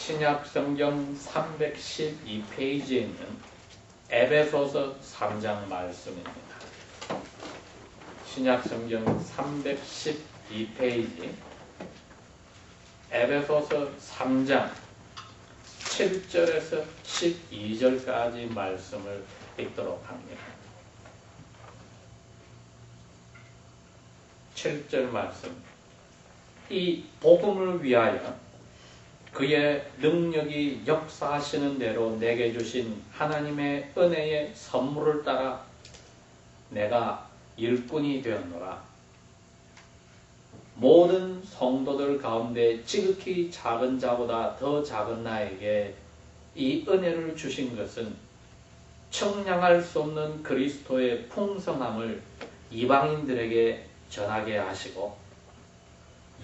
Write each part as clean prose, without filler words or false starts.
신약 성경 312페이지에 있는 에베소서 3장 말씀입니다. 신약 성경 312페이지 에베소서 3장 7절에서 12절까지 말씀을 읽도록 합니다. 7절 말씀. 이 복음을 위하여 그의 능력이 역사하시는 대로 내게 주신 하나님의 은혜의 선물을 따라 내가 일꾼이 되었노라. 모든 성도들 가운데 지극히 작은 자보다 더 작은 나에게 이 은혜를 주신 것은 청량할 수 없는 그리스도의 풍성함을 이방인들에게 전하게 하시고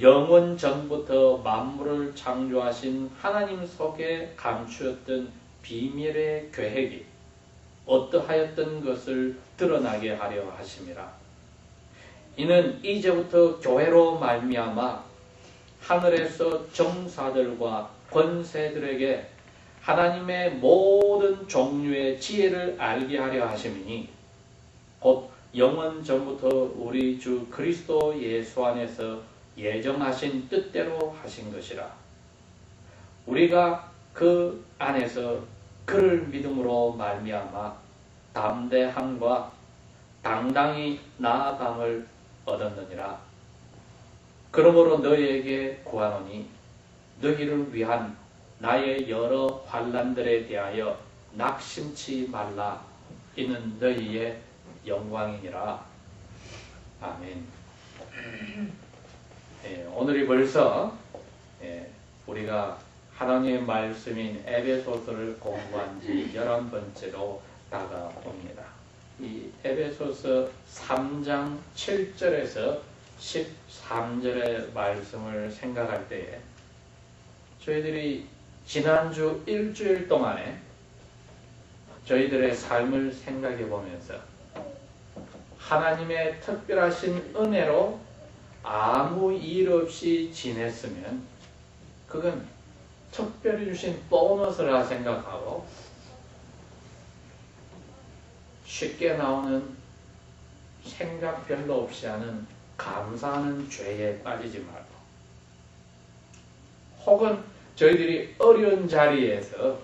영원 전부터 만물을 창조하신 하나님 속에 감추었던 비밀의 계획이 어떠하였던 것을 드러나게 하려 하심이라. 이는 이제부터 교회로 말미암아 하늘에서 정사들과 권세들에게 하나님의 모든 종류의 지혜를 알게 하려 하심이니 곧 영원 전부터 우리 주 그리스도 예수 안에서 예정하신 뜻대로 하신 것이라. 우리가 그 안에서 그를 믿음으로 말미암아 담대함과 당당히 나아감을 얻었느니라. 그러므로 너희에게 구하노니 너희를 위한 나의 여러 환난들에 대하여 낙심치 말라. 이는 너희의 영광이니라. 아멘. 오늘이 벌써 우리가 하나님의 말씀인 에베소서를 공부한 지 11번째로 다가옵니다. 이 에베소서 3장 7절에서 13절의 말씀을 생각할 때에 저희들이 지난주 일주일 동안에 저희들의 삶을 생각해 보면서 하나님의 특별하신 은혜로 아무 일 없이 지냈으면 그건 특별히 주신 보너스라 생각하고 쉽게 나오는 생각 별로 없이 하는 감사하는 죄에 빠지지 말고, 혹은 저희들이 어려운 자리에서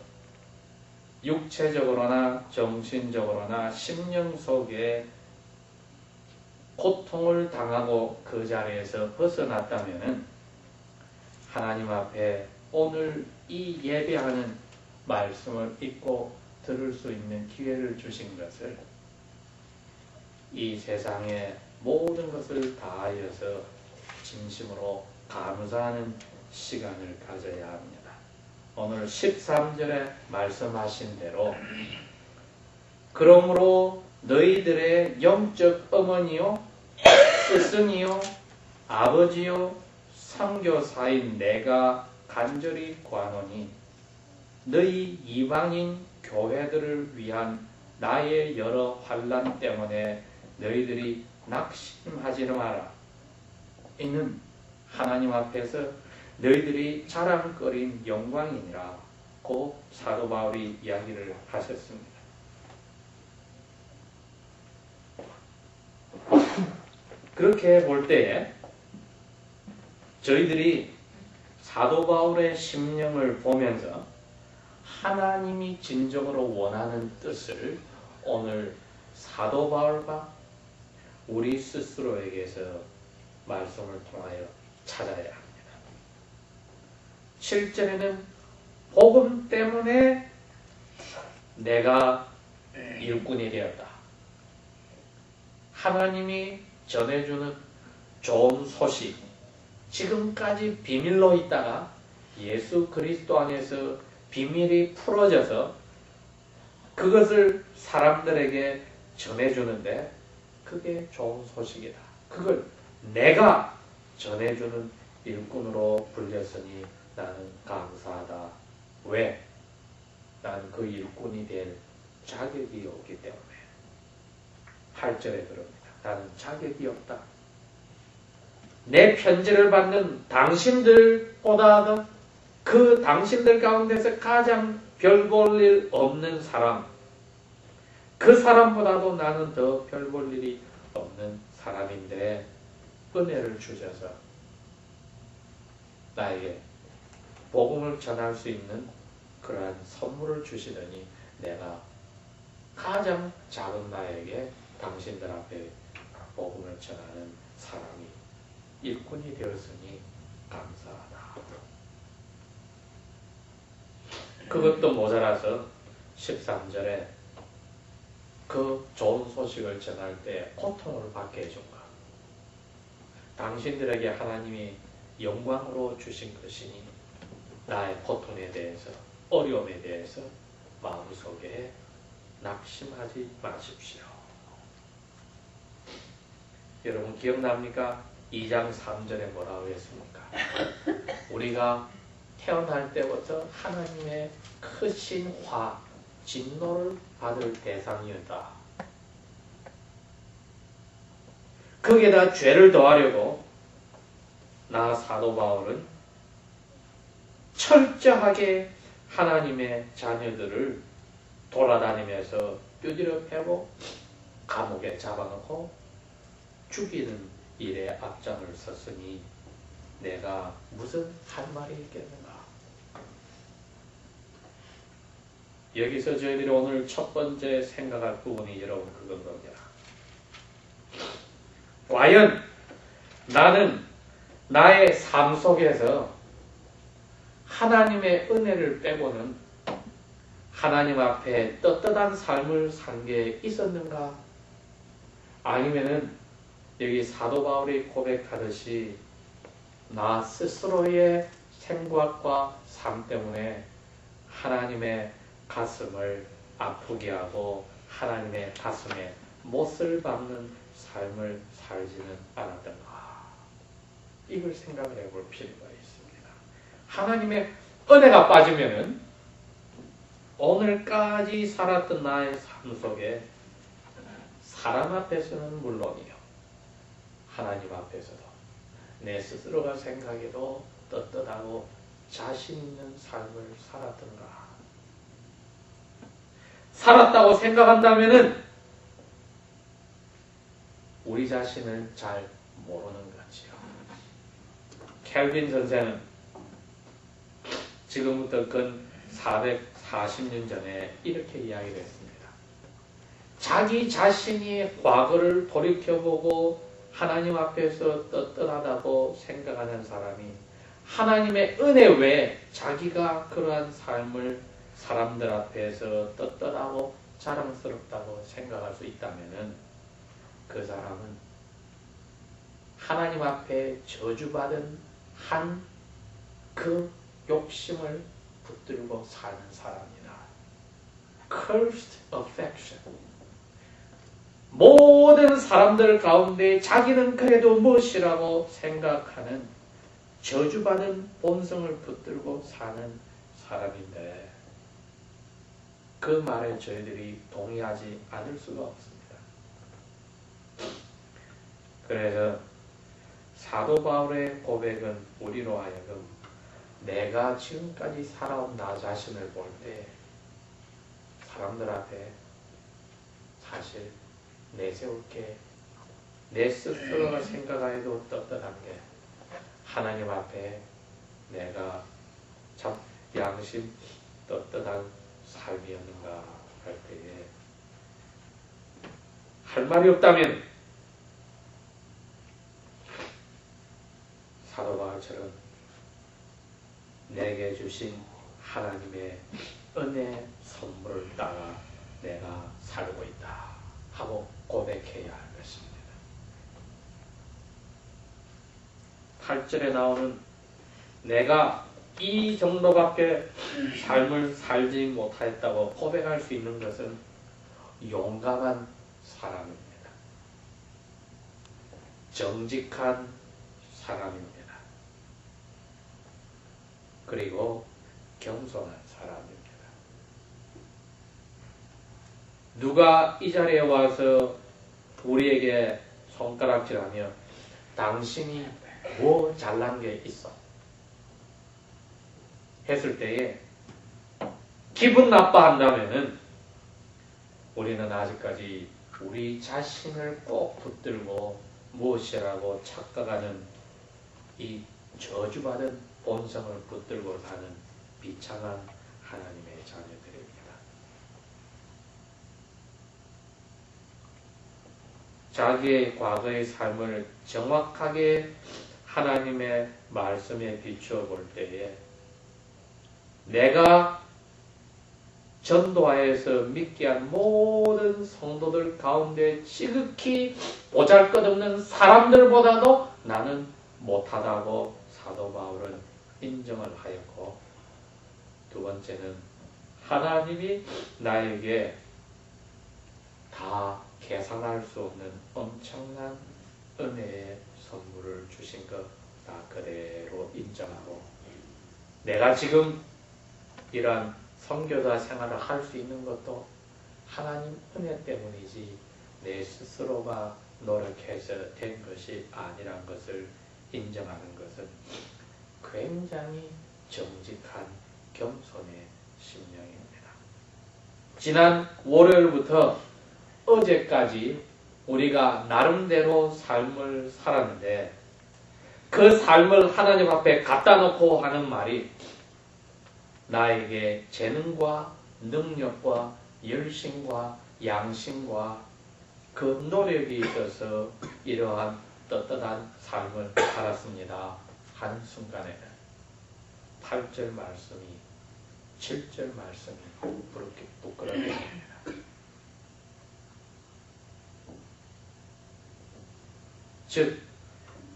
육체적으로나 정신적으로나 심령 속에 고통을 당하고 그 자리에서 벗어났다면 하나님 앞에 오늘 이 예배하는 말씀을 읽고 들을 수 있는 기회를 주신 것을 이 세상의 모든 것을 다하여서 진심으로 감사하는 시간을 가져야 합니다. 오늘 13절에 말씀하신 대로 그러므로 너희들의 영적 어머니요 스승이요 아버지요 선교사인 내가 간절히 구하노니 너희 이방인 교회들을 위한 나의 여러 환난 때문에 너희들이 낙심하지 마라. 이는 하나님 앞에서 너희들이 자랑거린 영광이니라. 고 사도 바울이 이야기를 하셨습니다. 그렇게 볼 때에 저희들이 사도 바울의 심령을 보면서 하나님이 진정으로 원하는 뜻을 오늘 사도 바울과 우리 스스로에게서 말씀을 통하여 찾아야 합니다. 7절에는 복음 때문에 내가 일꾼이 되었다. 하나님이 전해주는 좋은 소식, 지금까지 비밀로 있다가 예수 그리스도 안에서 비밀이 풀어져서 그것을 사람들에게 전해주는데 그게 좋은 소식이다. 그걸 내가 전해주는 일꾼으로 불렸으니 나는 감사하다. 왜? 나는 그 일꾼이 될 자격이 없기 때문에. 8절에 그럽니다. 나는 자격이 없다. 내 편지를 받는 당신들보다도 그 당신들 가운데서 가장 별 볼 일 없는 사람, 그 사람보다도 나는 더 별 볼 일이 없는 사람인데 은혜를 주셔서 나에게 복음을 전할 수 있는 그러한 선물을 주시더니 내가 가장 작은 나에게 당신들 앞에 복음을 전하는 사람이 일꾼이 되었으니 감사하다. 그것도 모자라서 13절에 그 좋은 소식을 전할 때 고통을 받게 해준가. 당신들에게 하나님이 영광으로 주신 것이니 나의 고통에 대해서, 어려움에 대해서 마음속에 낙심하지 마십시오. 여러분 기억납니까? 2장 3절에 뭐라고 했습니까? 우리가 태어날 때부터 하나님의 크신 화, 진노를 받을 대상이었다. 거기에다 죄를 더하려고 나 사도 바울은 철저하게 하나님의 자녀들을 돌아다니면서 두드려 패고 감옥에 잡아놓고 죽이는 일에 앞장을 섰으니 내가 무슨 할 말이 있겠는가. 여기서 저희들이 오늘 첫 번째 생각할 부분이 여러분 그건 겁니다. 과연 나는 나의 삶 속에서 하나님의 은혜를 빼고는 하나님 앞에 떳떳한 삶을 산 게 있었는가? 아니면은 여기 사도 바울이 고백하듯이 나 스스로의 생각과 삶 때문에 하나님의 가슴을 아프게 하고 하나님의 가슴에 못을 박는 삶을 살지는 않았던가. 이걸 생각을 해볼 필요가 있습니다. 하나님의 은혜가 빠지면은 오늘까지 살았던 나의 삶 속에 사람 앞에서는 물론이요, 하나님 앞에서도 내 스스로가 생각해도 떳떳하고 자신 있는 삶을 살았던가. 살았다고 생각한다면은 우리 자신을 잘 모르는 거지요. 켈빈 선생은 지금부터 근 440년 전에 이렇게 이야기를 했습니다. 자기 자신이 과거를 돌이켜보고 하나님 앞에서 떳떳하다고 생각하는 사람이 하나님의 은혜 외에 자기가 그러한 삶을 사람들 앞에서 떳떳하고 자랑스럽다고 생각할 수 있다면 그 사람은 하나님 앞에 저주받은 한 그 욕심을 붙들고 사는 사람이다. Cursed affection. 모든 사람들 가운데 자기는 그래도 무엇이라고 생각하는 저주받은 본성을 붙들고 사는 사람인데 그 말에 저희들이 동의하지 않을 수가 없습니다. 그래서 사도 바울의 고백은 우리로 하여금 내가 지금까지 살아온 나 자신을 볼 때 사람들 앞에 사실 내세울 게 내 스스로가 생각해도 떳떳한 게 하나님 앞에 내가 참 양심 떳떳한 삶이었는가 할 때에 할 말이 없다면 사도 바울처럼 내게 주신 하나님의 은혜 선물을 따라 내가 살고 있다 하고 고백해야 할 것입니다. 8절에 나오는 내가 이 정도밖에 삶을 살지 못하였다고 고백할 수 있는 것은 용감한 사람입니다. 정직한 사람입니다. 그리고 겸손한 사람입니다. 누가 이 자리에 와서 우리에게 손가락질하며 당신이 뭐 잘난 게 있어? 했을 때에 기분 나빠한다면은 우리는 아직까지 우리 자신을 꼭 붙들고 무엇이라고 착각하는 이 저주받은 본성을 붙들고 사는 비참한 하나님의 자녀들입니다. 자기의 과거의 삶을 정확하게 하나님의 말씀에 비추어 볼 때에 내가 전도하여서 믿게 한 모든 성도들 가운데 지극히 보잘것없는 사람들보다도 나는 못하다고 사도 바울은 인정을 하였고, 두 번째는 하나님이 나에게 다 계산할 수 없는 엄청난 은혜의 선물을 주신 것 다 그대로 인정하고, 내가 지금 이러한 선교사 생활을 할 수 있는 것도 하나님 은혜 때문이지 내 스스로가 노력해서 된 것이 아니란 것을 인정하는 것은 굉장히 정직한 겸손의 심령입니다. 지난 월요일부터 어제까지 우리가 나름대로 삶을 살았는데, 그 삶을 하나님 앞에 갖다 놓고 하는 말이 나에게 재능과 능력과 열심과 양심과 그 노력이 있어서 이러한 떳떳한 삶을 살았습니다 한 순간에 8절 말씀이 7절 말씀이 부끄럽게 즉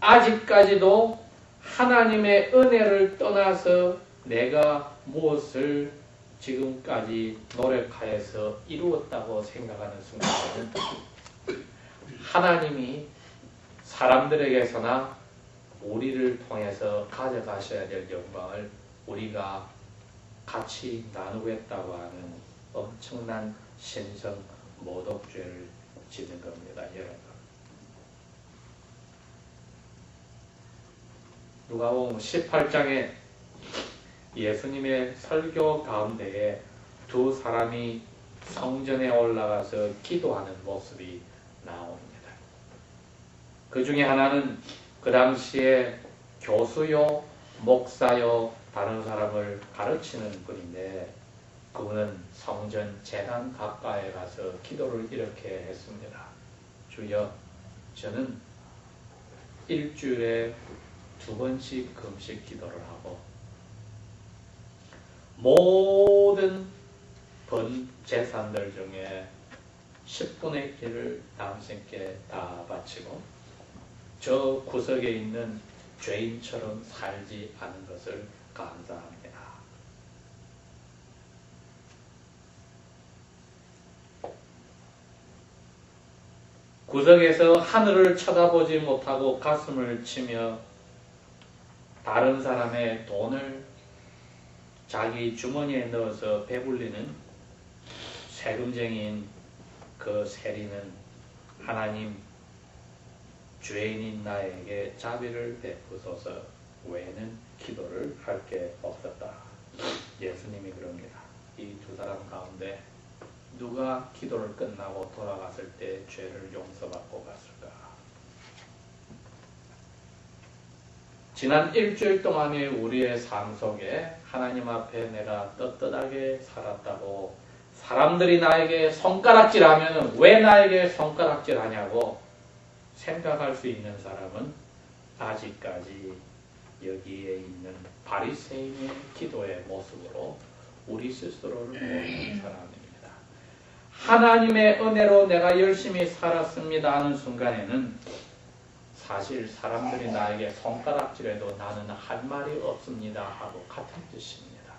아직까지도 하나님의 은혜를 떠나서 내가 무엇을 지금까지 노력하여서 이루었다고 생각하는 순간에는 하나님이 사람들에게서나 우리를 통해서 가져가셔야 될 영광을 우리가 같이 나누겠다고 하는 엄청난 신성 모독죄를 짓는 겁니다, 여러분. 누가복음 18장에 예수님의 설교 가운데에 두 사람이 성전에 올라가서 기도하는 모습이 나옵니다. 그 중에 하나는 그 당시에 교수요, 목사요, 다른 사람을 가르치는 분인데, 그분은 성전 제단 가까이에 가서 기도를 이렇게 했습니다. 주여, 저는 일주일에 2번씩 금식 기도를 하고 모든 번 재산들 중에 10분의 1을 당신께 다 바치고 저 구석에 있는 죄인처럼 살지 않은 것을 감사합니다. 구석에서 하늘을 쳐다보지 못하고 가슴을 치며 다른 사람의 돈을 자기 주머니에 넣어서 배불리는 세금쟁이인 그 세리는 하나님, 죄인인 나에게 자비를 베푸소서 외에는 기도를 할 게 없었다. 예수님이 그럽니다. 이 두 사람 가운데 누가 기도를 끝나고 돌아갔을 때 죄를 용서받고 갔을까? 지난 일주일 동안의 우리의 삶 속에 하나님 앞에 내가 떳떳하게 살았다고 사람들이 나에게 손가락질하면 왜 나에게 손가락질하냐고 생각할 수 있는 사람은 아직까지 여기에 있는 바리새인의 기도의 모습으로 우리 스스로를 모르는 사람입니다. 하나님의 은혜로 내가 열심히 살았습니다 하는 순간에는 사실 사람들이 나에게 손가락질해도 나는 할 말이 없습니다 하고 같은 뜻입니다.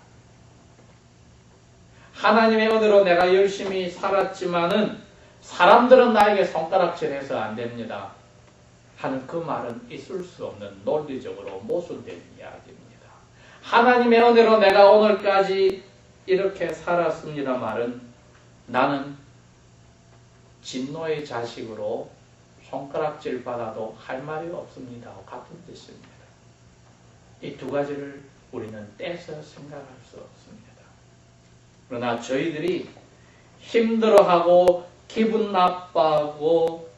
하나님의 은혜로 내가 열심히 살았지만은 사람들은 나에게 손가락질해서 안 됩니다 하는 그 말은 있을 수 없는 논리적으로 모순된 이야기입니다. 하나님의 은혜로 내가 오늘까지 이렇게 살았습니다 말은 나는 진노의 자식으로 손가락질 받아도 할 말이 없습니다 같은 뜻입니다. 이 두 가지를 우리는 떼서 생각할 수 없습니다. 그러나 저희들이 힘들어하고 기분 나빠하고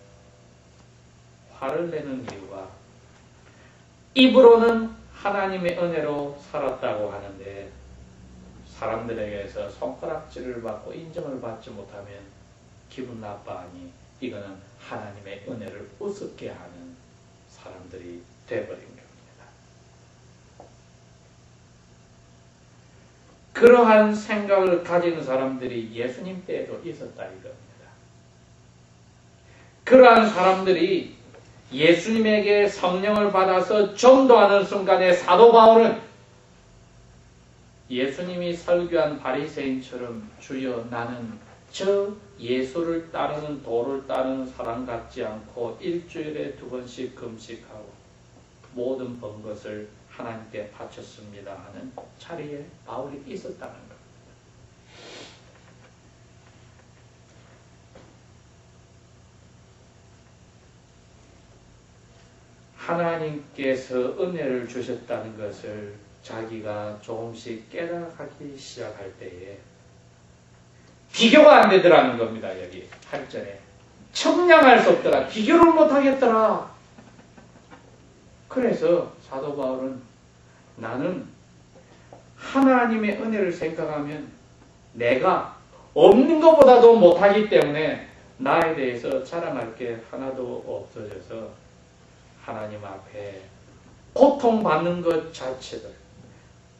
화를 내는 이유가 입으로는 하나님의 은혜로 살았다고 하는데 사람들에게서 손가락질을 받고 인정을 받지 못하면 기분 나빠하니 이거는 하나님의 은혜를 우습게 하는 사람들이 되어버린 겁니다. 그러한 생각을 가진 사람들이 예수님 때에도 있었다 이겁니다. 그러한 사람들이 예수님에게 성령을 받아서 전도하는 순간에 사도 바울은 예수님이 설교한 바리새인처럼 주여 나는 저 예수를 따르는 도를 따르는 사람 같지 않고 일주일에 2번씩 금식하고 모든 번 것을 하나님께 바쳤습니다 하는 자리에 바울이 있었다는 겁니다. 하나님께서 은혜를 주셨다는 것을 자기가 조금씩 깨달아가기 시작할 때에 비교가 안 되더라는 겁니다. 여기 8절에 청량할 수 없더라. 비교를 못하겠더라. 그래서 사도 바울은 나는 하나님의 은혜를 생각하면 내가 없는 것보다도 못하기 때문에 나에 대해서 자랑할 게 하나도 없어져서 하나님 앞에 고통받는 것 자체를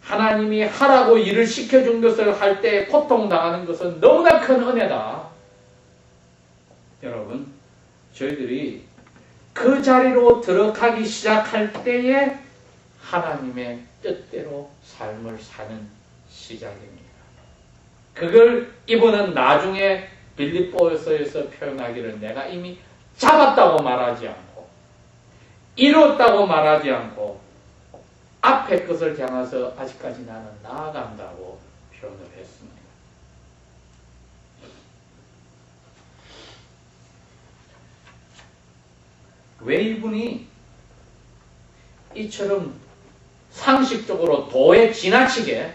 하나님이 하라고 일을 시켜준 것을 할 때 고통당하는 것은 너무나 큰 은혜다. 여러분, 저희들이 그 자리로 들어가기 시작할 때에 하나님의 뜻대로 삶을 사는 시작입니다. 그걸 이분은 나중에 빌립보서에서 표현하기를 내가 이미 잡았다고 말하지 않고 이뤘다고 말하지 않고 앞에 것을 향해서 아직까지 나는 나아간다고 표현을 했습니다. 왜 이분이 이처럼 상식적으로 도에 지나치게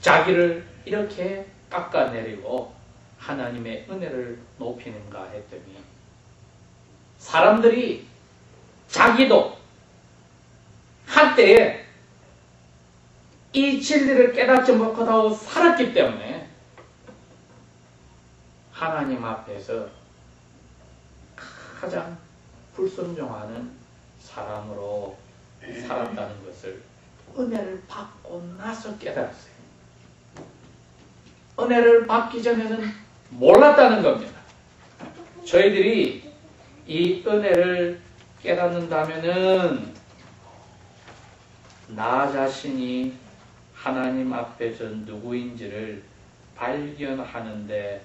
자기를 이렇게 깎아내리고 하나님의 은혜를 높이는가 했더니 사람들이 자기도 한때에 이 진리를 깨닫지 못하고 살았기 때문에 하나님 앞에서 가장 불순종하는 사람으로 살았다는 것을 은혜를 받고 나서 깨달았어요. 은혜를 받기 전에는 몰랐다는 겁니다. 저희들이 이 은혜를 깨닫는다면은 나 자신이 하나님 앞에서 누구인지를 발견하는데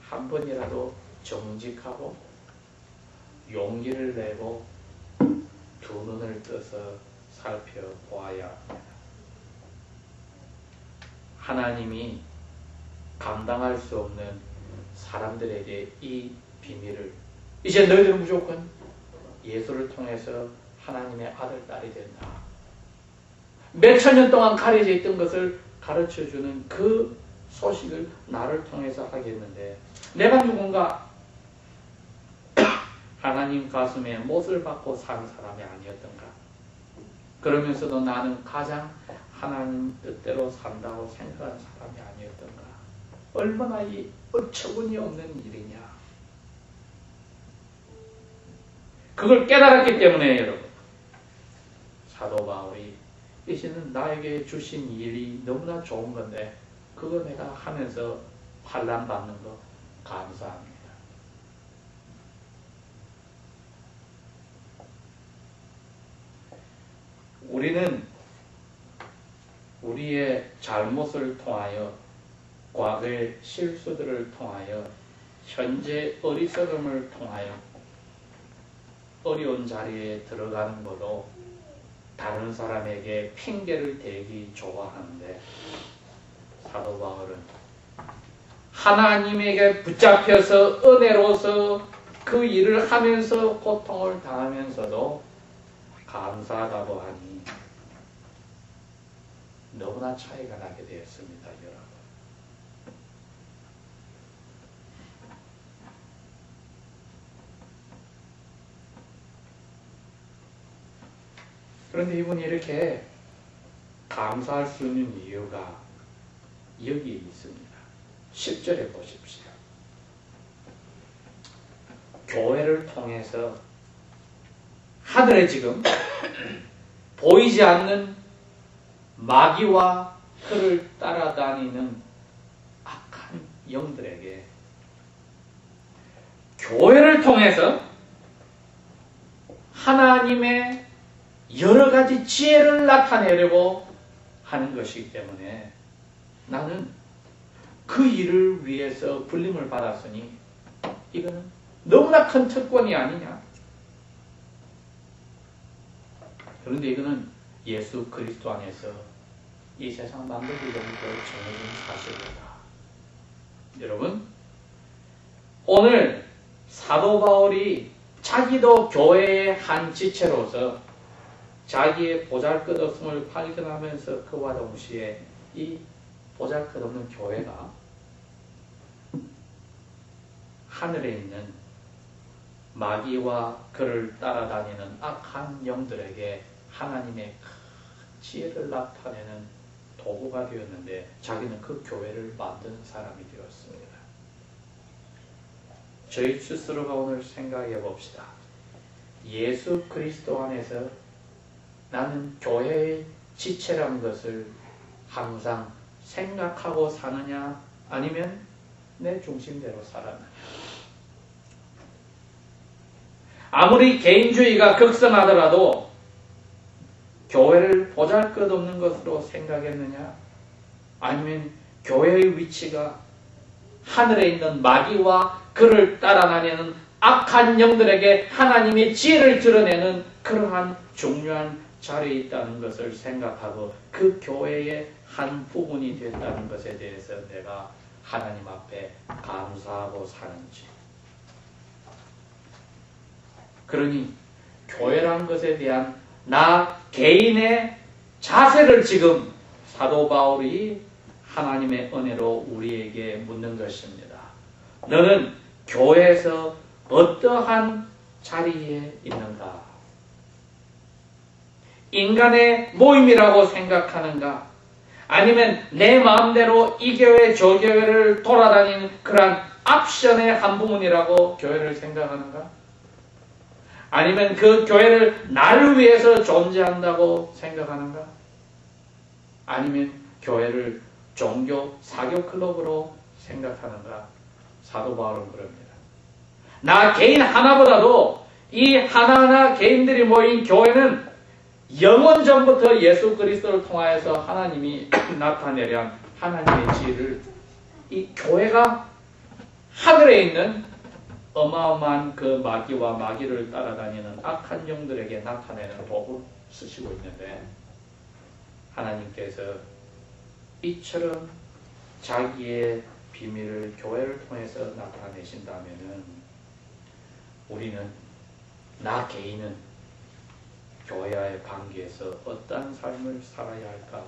한 번이라도 정직하고 용기를 내고 두 눈을 떠서 살펴보아야 합니다. 하나님이 감당할 수 없는 사람들에게 이 비밀을 이제 너희들은 무조건 예수를 통해서 하나님의 아들, 딸이 된다. 몇천 년 동안 가려져 있던 것을 가르쳐주는 그 소식을 나를 통해서 하겠는데 내가 누군가 하나님 가슴에 못을 받고 산 사람이 아니었던가. 그러면서도 나는 가장 하나님 뜻대로 산다고 생각한 사람이 아니었던가. 얼마나 이 어처구니 없는 일이냐. 그걸 깨달았기 때문에 여러분 사도 바울이 이제는 나에게 주신 일이 너무나 좋은 건데 그거 내가 하면서 환난 받는 거 감사합니다. 우리는 우리의 잘못을 통하여 과거의 실수들을 통하여 현재 어리석음을 통하여 어려운 자리에 들어가는 것도 다른 사람에게 핑계를 대기 좋아하는데 사도 바울은 하나님에게 붙잡혀서 은혜로서 그 일을 하면서 고통을 당하면서도 감사하다고 하니 너무나 차이가 나게 되었습니다, 여러분. 그런데 이분이 이렇게 감사할 수 있는 이유가 여기에 있습니다. 10절에 보십시오. 교회를 통해서 하늘에 지금 보이지 않는 마귀와 그를 따라다니는 악한 영들에게 교회를 통해서 하나님의 여러 가지 지혜를 나타내려고 하는 것이기 때문에 나는 그 일을 위해서 불림을 받았으니 이거는 너무나 큰 특권이 아니냐. 그런데 이거는 예수 그리스도 안에서 이 세상 만들기로부터 정해진 사실이다. 여러분, 오늘 사도 바울이 자기도 교회의 한 지체로서 자기의 보잘것없음을 발견하면서 그와 동시에 이 보잘것없는 교회가 하늘에 있는 마귀와 그를 따라다니는 악한 영들에게 하나님의 큰 지혜를 나타내는 도구가 되었는데 자기는 그 교회를 만든 사람이 되었습니다. 저희 스스로가 오늘 생각해 봅시다. 예수 그리스도 안에서 나는 교회의 지체라는 것을 항상 생각하고 사느냐 아니면 내 중심대로 살았느냐. 아무리 개인주의가 극성하더라도 교회를 보잘것없는 것으로 생각했느냐 아니면 교회의 위치가 하늘에 있는 마귀와 그를 따라다니는 악한 영들에게 하나님의 지혜를 드러내는 그러한 중요한 자리에 있다는 것을 생각하고 그 교회의 한 부분이 됐다는 것에 대해서 내가 하나님 앞에 감사하고 사는지. 그러니 교회란 것에 대한 나 개인의 자세를 지금 사도 바울이 하나님의 은혜로 우리에게 묻는 것입니다. 너는 교회에서 어떠한 자리에 있는가? 인간의 모임이라고 생각하는가? 아니면 내 마음대로 이 교회 저 교회를 돌아다니는 그러한 옵션의 한 부분이라고 교회를 생각하는가? 아니면 그 교회를 나를 위해서 존재한다고 생각하는가? 아니면 교회를 종교 사교 클럽으로 생각하는가? 사도 바울은 그럽니다. 나 개인 하나보다도 이 하나하나 개인들이 모인 교회는 영원 전부터 예수 그리스도를 통하여서 하나님이 나타내려 하나님의 지혜를 이 교회가 하늘에 있는 어마어마한 그 마귀와 마귀를 따라다니는 악한 영들에게 나타내는 도구를 쓰시고 있는데 하나님께서 이처럼 자기의 비밀을 교회를 통해서 나타내신다면은 우리는 나 개인은 교회와의 관계에서 어떠한 삶을 살아야 할까?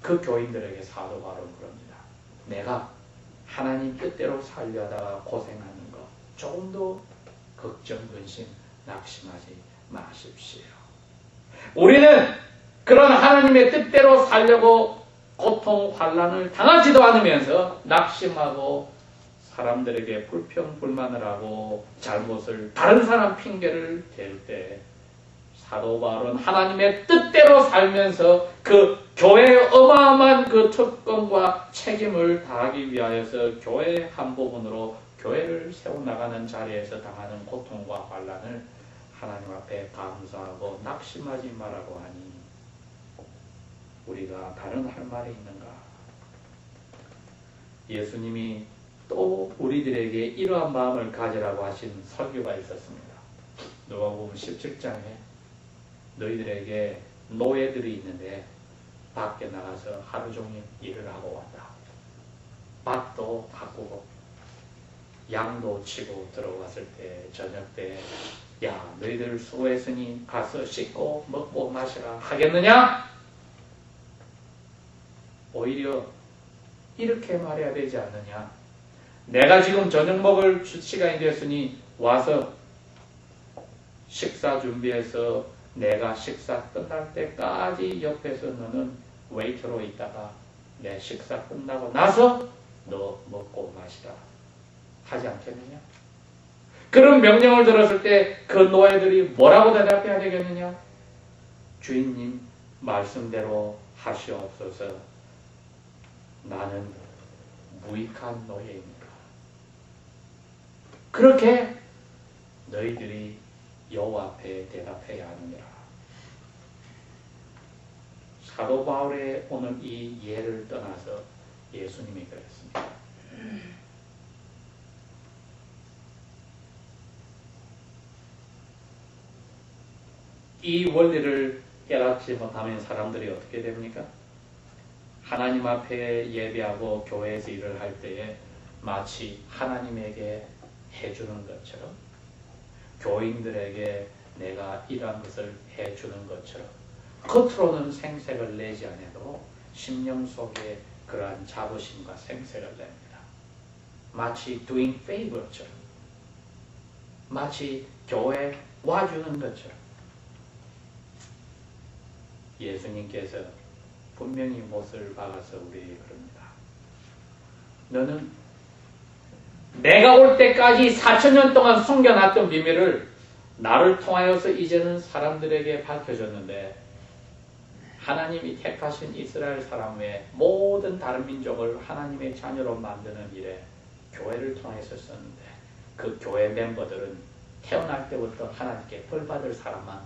그 교인들에게 사도 바울은 그럽니다. 내가 하나님 뜻대로 살려다가 고생하는 것 조금도 걱정, 근심, 낙심하지 마십시오. 우리는 그런 하나님의 뜻대로 살려고 고통, 환난을 당하지도 않으면서 낙심하고 사람들에게 불평, 불만을 하고 잘못을 다른 사람 핑계를 댈 때 사도 바울은 하나님의 뜻대로 살면서 그 교회의 어마어마한 그 특권과 책임을 다하기 위하여서 교회의 한 부분으로 교회를 세워나가는 자리에서 당하는 고통과 환난을 하나님 앞에 감사하고 낙심하지 말라고 하니 우리가 다른 할 말이 있는가? 예수님이 또 우리들에게 이러한 마음을 가지라고 하신 설교가 있었습니다. 누가복음 17장에 너희들에게 노예들이 있는데 밖에 나가서 하루 종일 일을 하고 왔다. 밭도 가꾸고 양도 치고 들어왔을 때 저녁 때 야 너희들 수고했으니 가서 씻고 먹고 마시라 하겠느냐? 오히려 이렇게 말해야 되지 않느냐. 내가 지금 저녁 먹을 시간이 됐으니 와서 식사 준비해서 내가 식사 끝날 때까지 옆에서 너는 웨이터로 있다가 내 식사 끝나고 나서 너 먹고 마시라 하지 않겠느냐? 그런 명령을 들었을 때 그 노예들이 뭐라고 대답해야 되겠느냐? 주인님 말씀대로 하시옵소서. 나는 무익한 노예입니다. 그렇게 너희들이 여호와 앞에 대답해야 하느니라. 사도 바울의 오늘 이 예를 떠나서 예수님이 그랬습니다. 이 원리를 깨닫지 못하면 사람들이 어떻게 됩니까? 하나님 앞에 예배하고 교회에서 일을 할 때에 마치 하나님에게 해주는 것처럼, 교인들에게 내가 이러한 것을 해주는 것처럼 겉으로는 생색을 내지 않아도 심령 속에 그러한 자부심과 생색을 냅니다. 마치 doing favor처럼, 마치 교회에 와주는 것처럼. 예수님께서 분명히 못을 박아서 우리에게 그럽니다. 너는 내가 올 때까지 4,000년 동안 숨겨놨던 비밀을 나를 통하여서 이제는 사람들에게 밝혀줬는데, 하나님이 택하신 이스라엘 사람 외에 모든 다른 민족을 하나님의 자녀로 만드는 일에 교회를 통해서 썼는데, 그 교회 멤버들은 태어날 때부터 하나님께 벌받을 사람만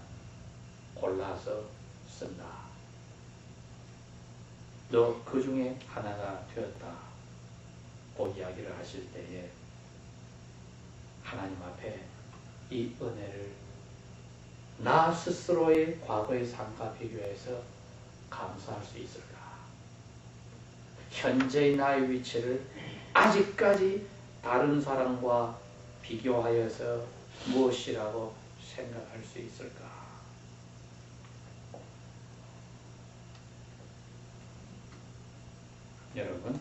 골라서 쓴다. 너 그 중에 하나가 되었다. 그 이야기를 하실 때에 하나님 앞에 이 은혜를 나 스스로의 과거의 삶과 비교해서 감사할 수 있을까? 현재의 나의 위치를 아직까지 다른 사람과 비교하여서 무엇이라고 생각할 수 있을까? 여러분,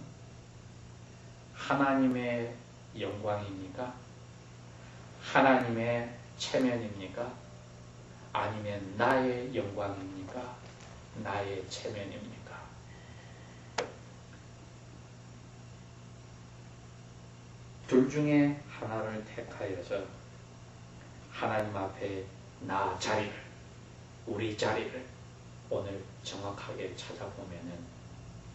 하나님의 영광입니까? 하나님의 체면입니까? 아니면 나의 영광입니까? 나의 체면입니까? 둘 중에 하나를 택하여서 하나님 앞에 나 자리를, 우리 자리를 오늘 정확하게 찾아보면은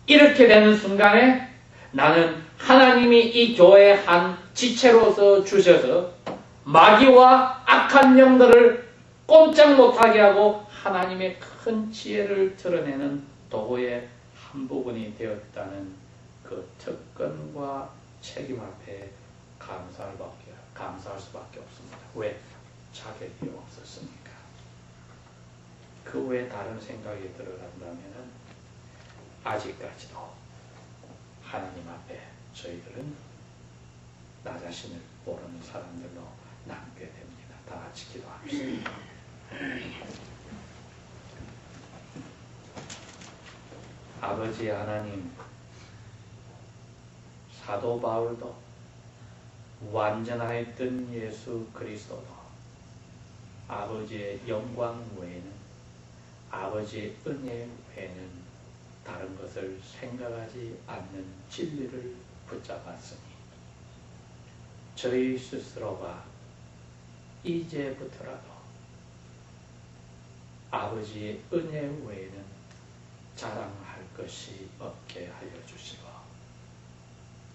이렇게 되는 순간에 나는 하나님이 이 교회의 한 지체로서 주셔서 마귀와 악한 영들을 꼼짝 못하게 하고 하나님의 큰 지혜를 드러내는 도구의 한 부분이 되었다는 그 특권과 책임 앞에 감사할 수밖에 없습니다. 왜? 자격이 없었습니까? 그 외에 다른 생각이 들어간다면 아직까지도 하나님 앞에 저희들은 나 자신을 모르는 사람들로 남게 됩니다. 다 같이 기도합시다. 아버지 하나님, 사도 바울도 완전하였던 예수 그리스도도 아버지의 영광 외에는, 아버지의 은혜 외에는 다른 것을 생각하지 않는 진리를 붙잡았으니 저희 스스로가 이제부터라도 아버지의 은혜 외에는 자랑할 것이 없게 하여 주시고,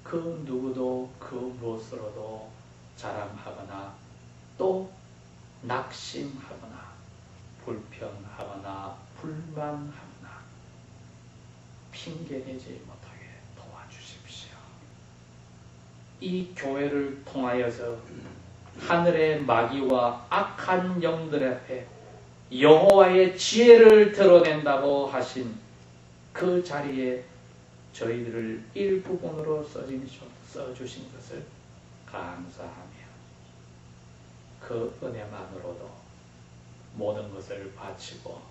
그 누구도 그 무엇으로도 자랑하거나 또 낙심하거나 불평하거나 불만하거나 핑계대지 못하게 도와주십시오. 이 교회를 통하여서 하늘의 마귀와 악한 영들 앞에 여호와의 지혜를 드러낸다고 하신 그 자리에 저희들을 일부분으로 써주신 것을 감사하며 그 은혜만으로도 모든 것을 바치고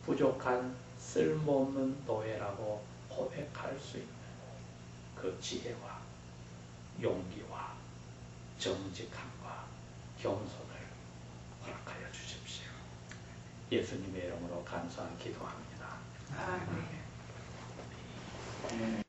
부족한 쓸모없는 노예라고 고백할 수 있는 그 지혜와 용기와 정직함과 겸손을 허락하여 주십시오. 예수님의 이름으로 감사한 기도합니다. 아멘.